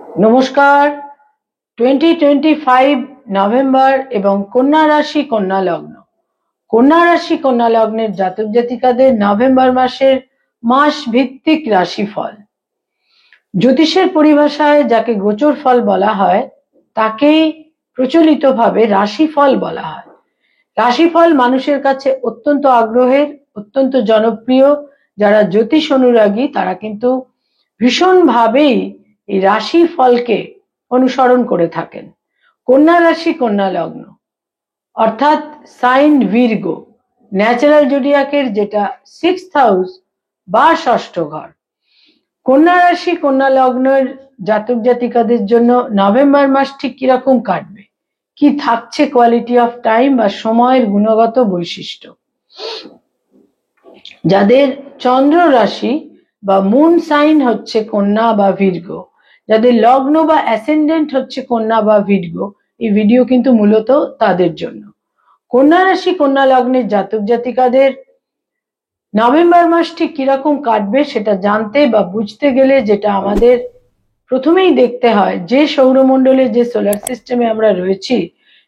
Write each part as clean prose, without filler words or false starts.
নমস্কার। 2025 নভেম্বর এবং কন্যা রাশি কন্যা লগ্ন। কন্যা রাশি কন্যা লগ্নের জাতক জাতিকাদের নভেম্বর মাসের মাস ভিত্তিক রাশিফল। জ্যোতিষের পরিভাষায় যাকে গোচর ফল বলা হয় তাকেই প্রচলিতভাবে রাশিফল বলা হয়। রাশিফল মানুষের কাছে অত্যন্ত আগ্রহের, অত্যন্ত জনপ্রিয়। যারা জ্যোতিষ অনুরাগী তারা কিন্তু ভীষণভাবেই এই রাশি ফলকে অনুসরণ করে থাকেন। কন্যা রাশি কন্যা লগ্ন অর্থাৎ সাইন ভির্গো, ন্যাচারাল জোডিয়াকের যেটা 6th হাউস বা ষষ্ঠ ঘর। কন্যা রাশি কন্যা লগ্নের জাতক জাতিকাদের জন্য নভেম্বর মাস ঠিক কিরকম কাটবে, কি থাকছে কোয়ালিটি অফ টাইম বা সময়ের গুণগত বৈশিষ্ট্য। যাদের চন্দ্র রাশি বা মুন সাইন হচ্ছে কন্যা বা ভির্গো, যাদের লগ্ন বা অ্যাসেন্ডেন্ট হচ্ছে কন্যা বা ভির্গো, এই ভিডিও কিন্তু মূলত তাদের জন্য। কন্যা রাশি কন্যা লগ্নের জাতক জাতিকাদের নভেম্বর মাস ঠিক কিরকম কাটবে সেটা জানতে বা বুঝতে গেলে যেটা আমাদের প্রথমেই দেখতে হয়, যে সৌরমণ্ডলে যে সোলার সিস্টেমে আমরা রয়েছি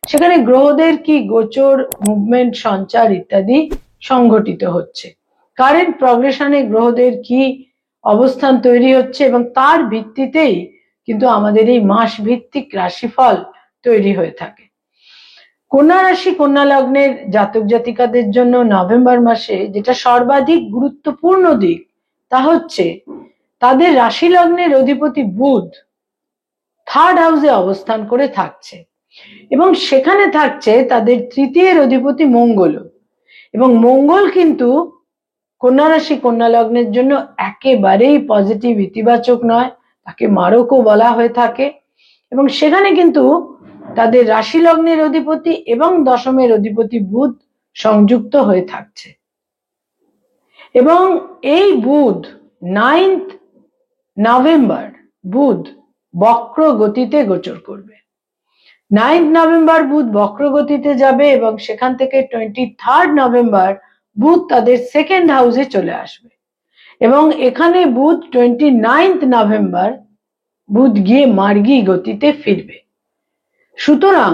সেখানে গ্রহদের কি গোচর, মুভমেন্ট, সঞ্চার ইত্যাদি সংঘটিত হচ্ছে, কারেন্ট প্রগ্রেশনে গ্রহদের কি অবস্থান তৈরি হচ্ছে এবং তার ভিত্তিতেই কিন্তু আমাদের এই মাস ভিত্তিক রাশিফল তৈরি হয়ে থাকে। কন্যা রাশি কন্যা লগ্নের জাতক জাতিকাদের জন্য নভেম্বর মাসে যেটা সর্বাধিক গুরুত্বপূর্ণ দিক তা হচ্ছে তাদের রাশি লগ্নের অধিপতি বুধ থার্ড হাউসে অবস্থান করে থাকছে এবং সেখানে থাকছে তাদের তৃতীয়ের অধিপতি মঙ্গল। এবং মঙ্গল কিন্তু কন্যা রাশি কন্যা লগ্নের জন্য একেবারেই পজিটিভ, ইতিবাচক নয়, তাকে মারকও বলা হয়ে থাকে। এবং সেখানে কিন্তু তাদের রাশি লগ্নের অধিপতি এবং দশমের অধিপতি বুধ সংযুক্ত হয়ে থাকছে। এবং এই বুধ 9th নভেম্বর বুধ বক্র গতিতে গোচর করবে। 9th নভেম্বর বুধ বক্র গতিতে যাবে এবং সেখান থেকে 23rd নভেম্বর বুধ তাদের সেকেন্ড হাউসে চলে আসবে। এবং এখানে বুধ 29th নভেম্বর বুধ গিয়ে মার্গী গতিতে ফিরবে। সুতরাং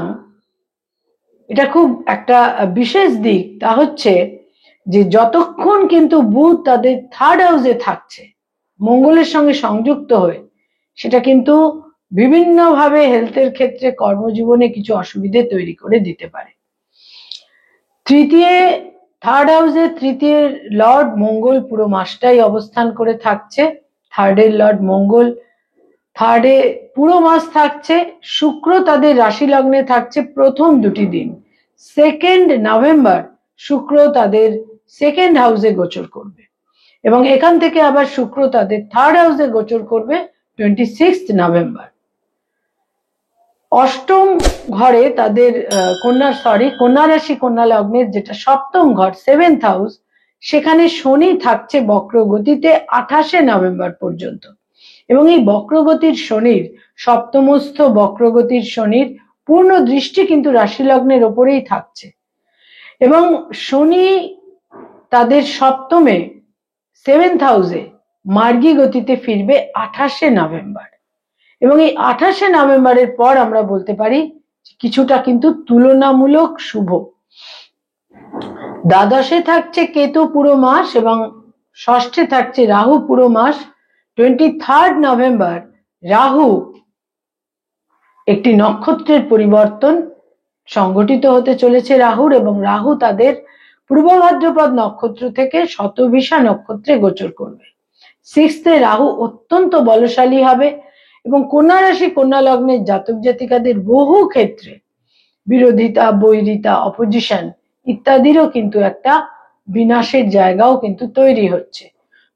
এটা খুব একটা বিশেষ দিক, তা হচ্ছে যে যতক্ষণ কিন্তু বুধ তাদের থার্ড হাউসে থাকছে মঙ্গলের সঙ্গে সংযুক্ত হয়ে, সেটা কিন্তু বিভিন্নভাবে হেলথের ক্ষেত্রে, কর্মজীবনে কিছু অসুবিধে তৈরি করে দিতে পারে। থার্ড হাউসে তৃতীয় লর্ড মঙ্গল পুরো মাসটাই অবস্থান করে থাকছে। থার্ডের লর্ড মঙ্গল থার্ডে পুরো মাস থাকছে। শুক্র তাদের রাশি লগ্নে থাকছে প্রথম দুটি দিন। 2nd নভেম্বর শুক্র তাদের সেকেন্ড হাউসে গোচর করবে এবং এখান থেকে আবার শুক্র তাদের থার্ড হাউসে গোচর করবে 26th নভেম্বর। অষ্টম ঘরে তাদের কন্যা রাশি কন্যা লগ্নের যেটা সপ্তম ঘর 7th হাউস, সেখানে শনি থাকছে বক্র গতিতে 28শে নভেম্বর পর্যন্ত। এবং এই বক্রগতির শনির, সপ্তমস্থ বক্রগতির শনির পূর্ণ দৃষ্টি কিন্তু রাশি লগ্নের ওপরেই থাকছে। এবং শনি তাদের সপ্তমে 7th হাউসে মার্গী গতিতে ফিরবে 28শে নভেম্বর। এবং এই 28শে নভেম্বরের পর আমরা বলতে পারি কিছুটা কিন্তু তুলনামূলক শুভ। দ্বাদশে থাকছে কেতু পুরো মাস এবং ষষ্ঠে থাকছে রাহু পুরো মাস। 23rd নভেম্বর রাহু একটি নক্ষত্রের পরিবর্তন সংগঠিত হতে চলেছে রাহুর, এবং রাহু তাদের পূর্ব ভাদ্রপদ নক্ষত্র থেকে শতভিষা নক্ষত্রে গোচর করবে। 6th রাহু অত্যন্ত বলশালী হবে এবং কন্যা রাশি কন্যা লগ্নের জাতক জাতিকাদের বহু ক্ষেত্রে বিরোধিতা, বৈরিতা, অপোজিশন ইত্যাদিরও কিন্তু একটা বিনাশের জায়গাও কিন্তু তৈরি হচ্ছে।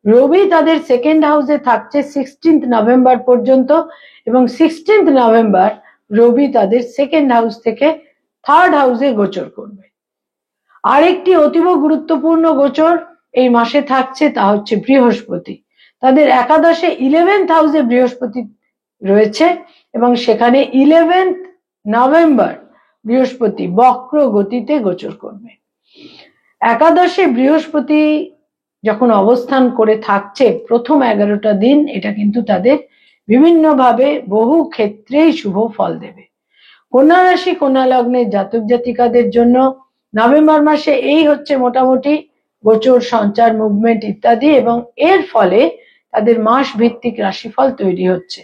রবি তাদের সেকেন্ড হাউসে থাকছে 16th নভেম্বর পর্যন্ত এবং 16th নভেম্বর রবি তাদের সেকেন্ড হাউস থেকে থার্ড হাউসে গোচর করবে। আরেকটি অতীব গুরুত্বপূর্ণ গোচর এই মাসে থাকছে, তা হচ্ছে বৃহস্পতি। তাদের একাদশে 11th হাউসে বৃহস্পতি রয়েছে এবং সেখানে 11th নভেম্বর বৃহস্পতি বক্র গতিতে গোচর করবে। একাদশে বৃহস্পতি যখন অবস্থান করে থাকছে প্রথম 11টা দিন, এটা কিন্তু তাদের বিভিন্নভাবে বহু ক্ষেত্রেই শুভ ফল দেবে। কন্যা রাশি কন্যা লগ্নের জাতক জাতিকাদের জন্য নভেম্বর মাসে এই হচ্ছে মোটামুটি গোচর, সঞ্চার, মুভমেন্ট ইত্যাদি, এবং এর ফলে তাদের মাস ভিত্তিক রাশিফল তৈরি হচ্ছে।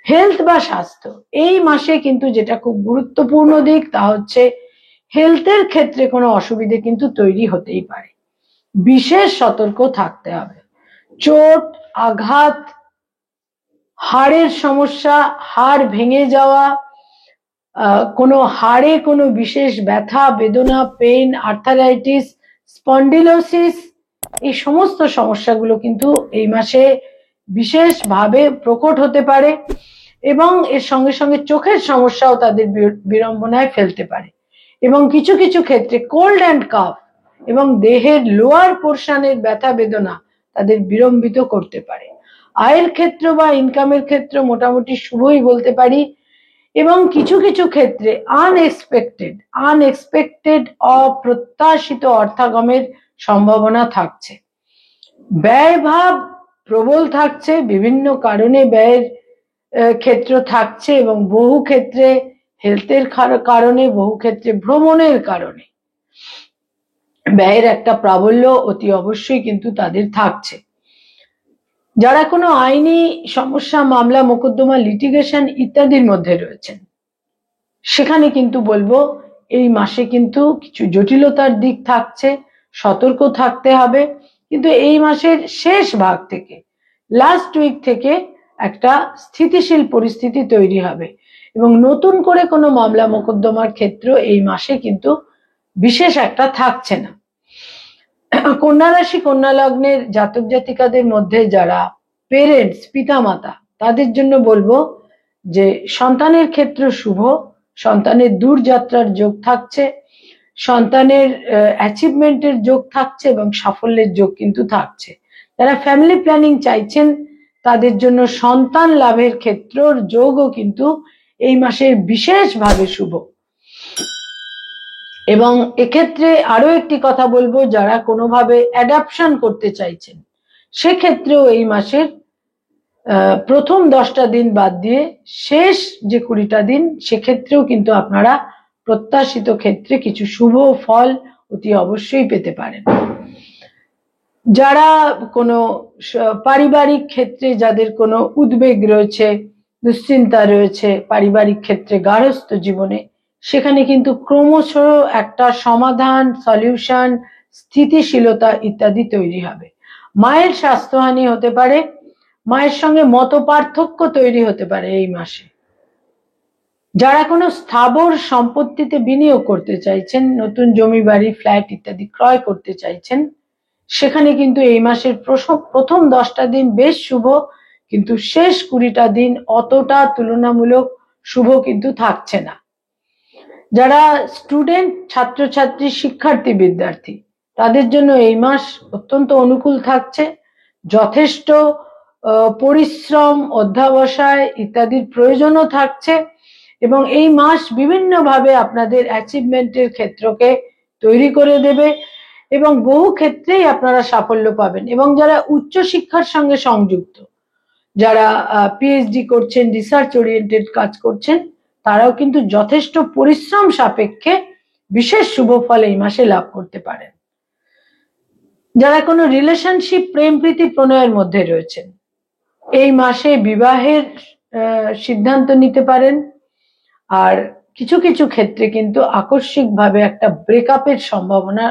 হেলথ বা স্বাস্থ্য, এই মাসে কিন্তু যেটা খুব গুরুত্বপূর্ণ দিক তা হচ্ছে হেলথের ক্ষেত্রে কোনো অসুবিধে কিন্তু তৈরি হতেই পারে, বিশেষ সতর্ক থাকতে হবে। চোট, আঘাত, হাড়ের সমস্যা, হাড় ভেঙে যাওয়া, কোনো হাড়ে কোনো বিশেষ ব্যথা, বেদনা, পেইন, আর্থারাইটিস, স্পন্ডিলোসিস, এই সমস্ত সমস্যাগুলো কিন্তু এই মাসে বিশেষভাবে প্রকট হতে পারে, এবং এর সঙ্গে সঙ্গে চোখের সমস্যাও তাদের বিড়ম্বনায় ফেলতে পারে। এবং কিছু কিছু ক্ষেত্রে কোল্ড অ্যান্ড কাফ এবং দেহের লোয়ার পোর্শনের ব্যথা বেদনা তাদের বিড়ম্বিত করতে পারে। আয়ের ক্ষেত্র বা ইনকামের ক্ষেত্র মোটামুটি শুভই বলতে পারি, এবং কিছু কিছু ক্ষেত্রে আনএক্সপেক্টেড অপ্রত্যাশিত অর্থাগমের সম্ভাবনা থাকছে। ব্যয়ভাব প্রবল থাকছে, বিভিন্ন কারণে ব্যয়ের ক্ষেত্র থাকছে, এবং বহু ক্ষেত্রে হেলথের কারণে, বহু ক্ষেত্রে ভ্রমণের কারণে ব্যয়ের একটা প্রাবল্য অতি অবশ্যই কিন্তু তাদের থাকছে। যারা কোনো আইনি সমস্যা, মামলা, মোকদ্দমা, লিটিগেশন ইত্যাদির মধ্যে রয়েছেন, সেখানে কিন্তু বলবো এই মাসে কিন্তু কিছু জটিলতার দিক থাকছে, সতর্ক থাকতে হবে। কিন্তু এই মাসের শেষ ভাগ থেকে, লাস্ট উইক থেকে একটা স্থিতিশীল পরিস্থিতি তৈরি হবে, এবং নতুন করে কোনো মামলা মোকদ্দমার ক্ষেত্র এই মাসে কিন্তু বিশেষ একটা থাকছে না। কন্যা রাশি কন্যা লগ্নের জাতক জাতিকাদের মধ্যে যারা পেরেন্টস, পিতামাতা, তাদের জন্য বলবো যে সন্তানের ক্ষেত্র শুভ, সন্তানের দূরযাত্রার যোগ থাকছে, সন্তানের অ্যাচিভমেন্টের যোগ থাকছে, এবং সাফল্যের যোগ কিন্তু থাকছে। যারা ফ্যামিলি প্ল্যানিং চাইছেন তাদের জন্য সন্তান লাভের ক্ষেত্রের যোগও কিন্তু এই মাসে বিশেষভাবে শুভ। এবং এক্ষেত্রে আরো একটি কথা বলবো, যারা কোনোভাবে অ্যাডাপশন করতে চাইছেন সেক্ষেত্রেও এই মাসের প্রথম 10টা দিন বাদ দিয়ে শেষ যে 20টা দিন, সেক্ষেত্রেও কিন্তু আপনারা প্রত্যাশিত ক্ষেত্রে কিছু শুভ ফল অতি অবশ্যই পেতে পারেন। যারা কোনো পারিবারিক ক্ষেত্রে যাদের কোনো উদ্বেগ রয়েছে, দুশ্চিন্তা রয়েছে পারিবারিক ক্ষেত্রে, গার্হস্থ্য জীবনে, সেখানে কিন্তু ক্রমশ একটা সমাধান, সলিউশন, স্থিতিশীলতা ইত্যাদি তৈরি হবে। মায়ের স্বাস্থ্যহানি হতে পারে, মায়ের সঙ্গে মতপার্থক্য তৈরি হতে পারে এই মাসে। যারা কোনো স্থাবর সম্পত্তিতে বিনিয়োগ করতে চাইছেন, নতুন জমি, বাড়ি, ফ্ল্যাট ইত্যাদি ক্রয় করতে চাইছেন, সেখানে কিন্তু এই মাসের প্রথম 10টা দিন বেশ শুভ, কিন্তু শেষ 20টা দিন অতটা তুলনামূলক শুভ কিন্তু থাকছে না। যারা স্টুডেন্ট, ছাত্রছাত্রী, শিক্ষার্থী, বিদ্যার্থী, তাদের জন্য এই মাস অত্যন্ত অনুকূল থাকছে। যথেষ্ট পরিশ্রম, অধ্যবসায় ইত্যাদির প্রয়োজনও থাকছে, এবং এই মাস বিভিন্নভাবে আপনাদের অ্যাচিভমেন্টের ক্ষেত্রকে তৈরি করে দেবে, এবং বহু ক্ষেত্রেই আপনারা সাফল্য পাবেন। এবং যারা উচ্চ শিক্ষার সঙ্গে সংযুক্ত, যারা পিএইচডি করছেন, রিসার্চ ওরিয়েন্টেড কাজ করছেন, তারাও কিন্তু যথেষ্ট পরিশ্রম সাপেক্ষে বিশেষ শুভ ফল এই মাসে লাভ করতে পারেন। যারা কোনো রিলেশনশিপ, প্রেম প্রীতি, প্রণয়ের মধ্যে রয়েছেন, এই মাসে বিবাহের সিদ্ধান্ত নিতে পারেন, আর কিছু কিছু ক্ষেত্রে কিন্তু আকস্মিকভাবে একটা ব্রেকআপের সম্ভাবনা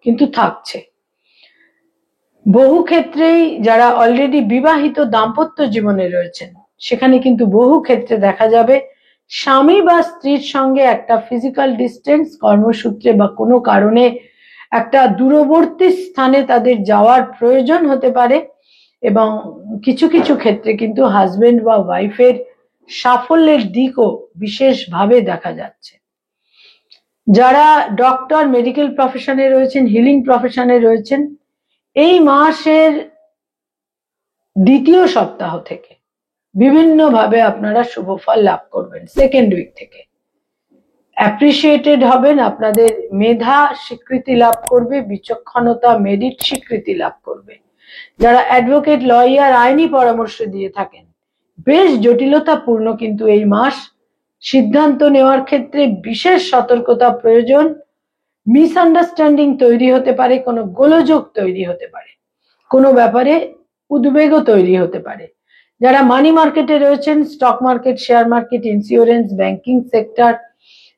কিন্তু থাকছে। বহু ক্ষেত্রেই যারা অলরেডি বিবাহিত দাম্পত্য জীবনে রয়েছেন, সেখানে কিন্তু বহু ক্ষেত্রে দেখা যাবে স্বামী বা স্ত্রীর সঙ্গে একটা ফিজিক্যাল ডিস্টেন্স, কর্মসূত্রে বা কোনো কারণে একটা দূরবর্তী স্থানে তাদের যাওয়ার প্রয়োজন হতে পারে, এবং কিছু কিছু ক্ষেত্রে কিন্তু হাজবেন্ড বা ওয়াইফের সাফল্যের দিকও বিশেষভাবে দেখা যাচ্ছে। যারা ডক্টর, মেডিকেল প্রফেশনে রয়েছেন, হিলিং প্রফেশনে রয়েছেন, এই মাসের দ্বিতীয় সপ্তাহ থেকে বিভিন্নভাবে আপনারা শুভ ফল লাভ করবেন। সেকেন্ড উইক থেকে অ্যাপ্রিসিয়েটেড হবেন, আপনাদের মেধা স্বীকৃতি লাভ করবে, বিচক্ষণতা, মেরিট স্বীকৃতি লাভ করবে। যারা অ্যাডভোকেট, লয়ার, আইনি পরামর্শ দিয়ে থাকেন, বেশ জটিলতাপূর্ণ কিন্তু এই মাস। সিদ্ধান্ত নেওয়ার ক্ষেত্রে বিশেষ সতর্কতা প্রয়োজন। মিসআন্ডারস্ট্যান্ডিং তৈরি হতে পারে, কোনো গোলযোগ তৈরি হতে পারে, কোনো ব্যাপারে উদ্বেগও তৈরি হতে পারে। যারা মানি মার্কেটে রয়েছেন, stock market, share market, insurance, banking sector,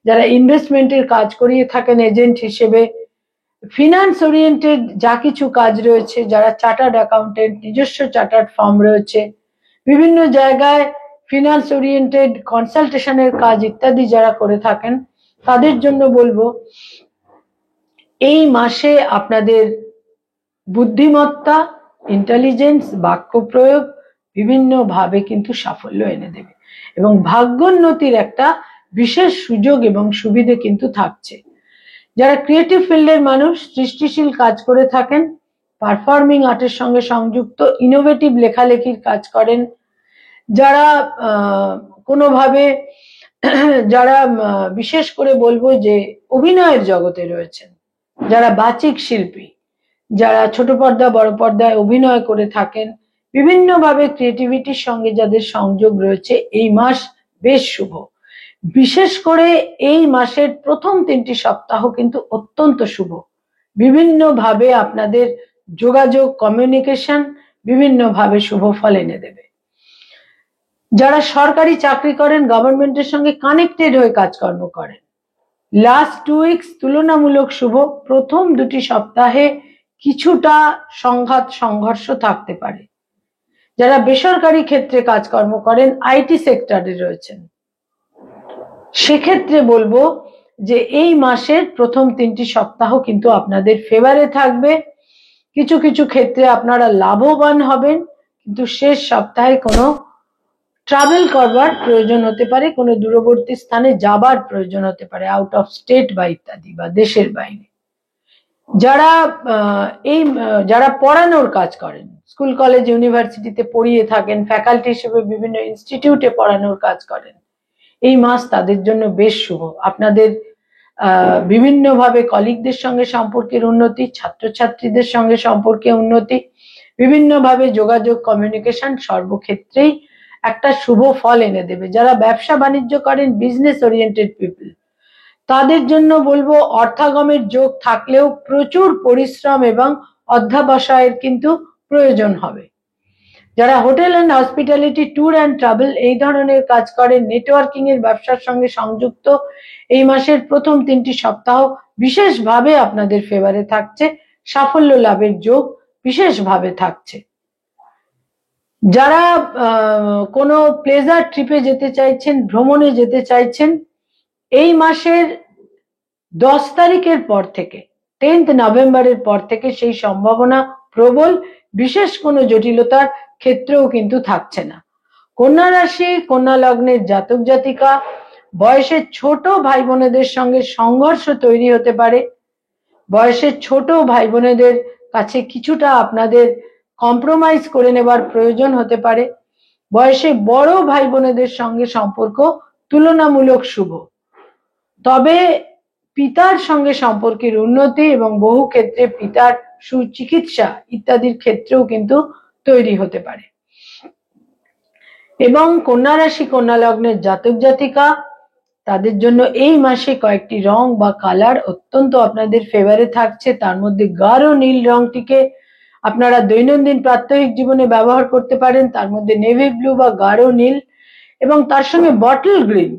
যারা ইনভেস্টমেন্টের কাজ করিয়ে থাকেন এজেন্ট হিসেবে, ফিনান্স ওরিয়েন্টেড যা কিছু কাজ রয়েছে, যারা চার্টার্ড অ্যাকাউন্টেন্ট, নিজস্ব চার্টার্ড ফার্ম রয়েছে, বিভিন্ন জায়গায় ফিনান্স ওরিয়েন্টেড কনসালটেশনের কাজ ইত্যাদি যারা করে থাকেন, তাদের জন্য বলবো এই মাসে আপনাদের বুদ্ধিমত্তা, ইন্টেলিজেন্স, বাক্য প্রয়োগ বিভিন্নভাবে কিন্তু সাফল্য এনে দেবে এবং ভাগ্যোন্নতির একটা বিশেষ সুযোগ এবং সুবিধে কিন্তু থাকছে। যারা ক্রিয়েটিভ ফিল্ডের মানুষ, সৃষ্টিশীল কাজ করে থাকেন, পারফর্মিং আর্টের সঙ্গে সংযুক্ত, ইনোভেটিভ লেখালেখির কাজ করেন, যারা কোনোভাবে যারা বিশেষ করে বলবো যে অভিনয়ের জগতে রয়েছেন, যারা বাচিক শিল্পী, যারা ছোট পর্দা বড় পর্দায় অভিনয় করে থাকেন, বিভিন্নভাবে ক্রিয়েটিভিটির সঙ্গে যাদের সংযোগ রয়েছে, এই মাস বেশ শুভ। বিশেষ করে এই মাসের প্রথম 3টি সপ্তাহ কিন্তু অত্যন্ত শুভ। বিভিন্নভাবে আপনাদের যোগাযোগ, কমিউনিকেশন বিভিন্নভাবে শুভ ফল এনে দেবে। যারা সরকারি চাকরি করেন, গভর্নমেন্টের সঙ্গে কানেক্টেড হয়ে কাজকর্ম করেন, লাস্ট 2 উইকস তুলনামূলক শুভ। প্রথম 2টি সপ্তাহে কিছুটা সংঘাত, সংঘর্ষ থাকতে পারে। যারা বেসরকারি ক্ষেত্রে কাজকর্ম করেন, আইটি সেক্টরে রয়েছেন, সেক্ষেত্রে বলবো যে এই মাসের প্রথম 3টি সপ্তাহ কিন্তু আপনাদের ফেভারে থাকবে। কিছু কিছু ক্ষেত্রে আপনারা লাভবান হবেন, কিন্তু শেষ সপ্তাহে কোনো ট্রাভেল করবার প্রয়োজন হতে পারে, কোনো দূরবর্তী স্থানে যাবার প্রয়োজন হতে পারে, আউট অফ স্টেট বা ইত্যাদি, বা দেশের বাইরে। যারা পড়ানোর কাজ করেন, স্কুল কলেজ ইউনিভার্সিটিতে পড়িয়ে থাকেন, ফ্যাকাল্টি হিসেবে বিভিন্ন ইনস্টিটিউটে পড়ানোর কাজ করেন, এই মাস তাদের জন্য বেশ শুভ। আপনাদের বিভিন্নভাবে কলিগদের সঙ্গে সম্পর্কের উন্নতি, ছাত্রছাত্রীদের সঙ্গে সম্পর্কে উন্নতি, বিভিন্নভাবে যোগাযোগ, কমিউনিকেশন সর্বক্ষেত্রেই একটা শুভ ফল এনে দেবে। যারা ব্যবসা বাণিজ্য করেন, বিজনেস ওরিয়েন্টেড পিপল, তাদের জন্য বলবো অর্থাগমের যোগ থাকলেও প্রচুর পরিশ্রম এবং অধ্যবসায়ের কিন্তু প্রয়োজন হবে। যারা hotel and hospitality, tour and travel এই ধরনের কাজ করেন, নেটওয়ার্কিং এর ব্যবসার সঙ্গে সংযুক্ত, এই মাসের প্রথম 3টি সপ্তাহ বিশেষভাবে আপনাদের ফেভারে থাকছে, সাফল্য লাভের যোগ বিশেষভাবে থাকছে। যারা কোনো প্লেজার ট্রিপে যেতে চাইছেন, ভ্রমণে যেতে চাইছেন, এই মাসের 10 তারিখের পর থেকে, 10th নভেম্বরের পর থেকে সেই সম্ভাবনা প্রবল। বিশেষ কোনো জটিলতার ক্ষেত্রেও কিন্তু থাকছে না। কন্যা রাশি, কন্যা লগ্নের জাতক জাতিকা, বয়সের ছোট ভাই বোনেদের সঙ্গে সংঘর্ষ তৈরি হতে পারে। বয়সের ছোট ভাই বোনেদের কাছে কিছুটা আপনাদের কম্প্রোমাইজ করে নেবার প্রয়োজন হতে পারে। বয়সে বড় ভাই বোনেদের সঙ্গে সম্পর্ক তুলনামূলক শুভ, তবে পিতার সঙ্গে সম্পর্কের উন্নতি এবং বহু ক্ষেত্রে পিতার সুচিকিৎসা ইত্যাদির ক্ষেত্রেও কিন্তু তৈরি হতে পারে। এবং কন্যা রাশি, কন্যা লগ্নের জাতক জাতিকা, তাদের জন্য এই মাসে কয়েকটি রং বা কালার অত্যন্ত আপনাদের ফেভারে থাকছে। তার মধ্যে গাঢ় নীল রংটিকে আপনারা দৈনন্দিন প্রাত্যহিক জীবনে ব্যবহার করতে পারেন। তার মধ্যে নেভি ব্লু বা গাঢ় নীল, এবং তার সঙ্গে বটল গ্রিন,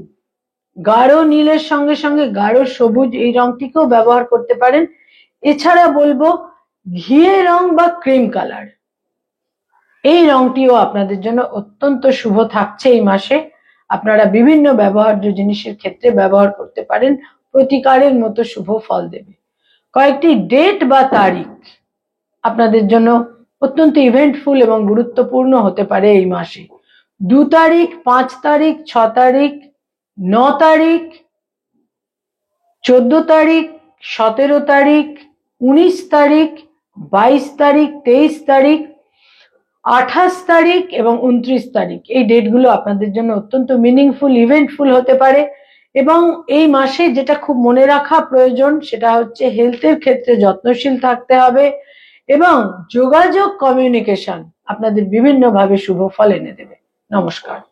গাঢ় নীলের সঙ্গে সঙ্গে গাঢ় সবুজ, এই রংটিকেও ব্যবহার করতে পারেন। এছাড়া বলবো ঘিয়ে রং বা ক্রিম কালার, এই রংটিও আপনাদের জন্য অত্যন্ত শুভ থাকছে এই মাসে। আপনারা বিভিন্ন ব্যবহার্য জিনিসের ক্ষেত্রে ব্যবহার করতে পারেন, প্রতিকারের মতো শুভ ফল দেবে। কয়েকটি ডেট বা তারিখ আপনাদের জন্য অত্যন্ত ইভেন্টফুল এবং গুরুত্বপূর্ণ হতে পারে এই মাসে। 2 তারিখ, 5 তারিখ, 6 তারিখ, 9 তারিখ, 14 তারিখ, 17 তারিখ, 19 তারিখ, 22 তারিখ, 23 তারিখ, 28 তারিখ এবং 29 তারিখ, এই ডেটগুলো আপনাদের জন্য অত্যন্ত মিনিংফুল, ইভেন্টফুল হতে পারে। এবং এই মাসে যেটা খুব মনে রাখা প্রয়োজন, সেটা হচ্ছে হেলথের ক্ষেত্রে যত্নশীল থাকতে হবে এবং যোগাযোগ, কমিউনিকেশন আপনাদের বিভিন্নভাবে শুভ ফল এনে দেবে। নমস্কার।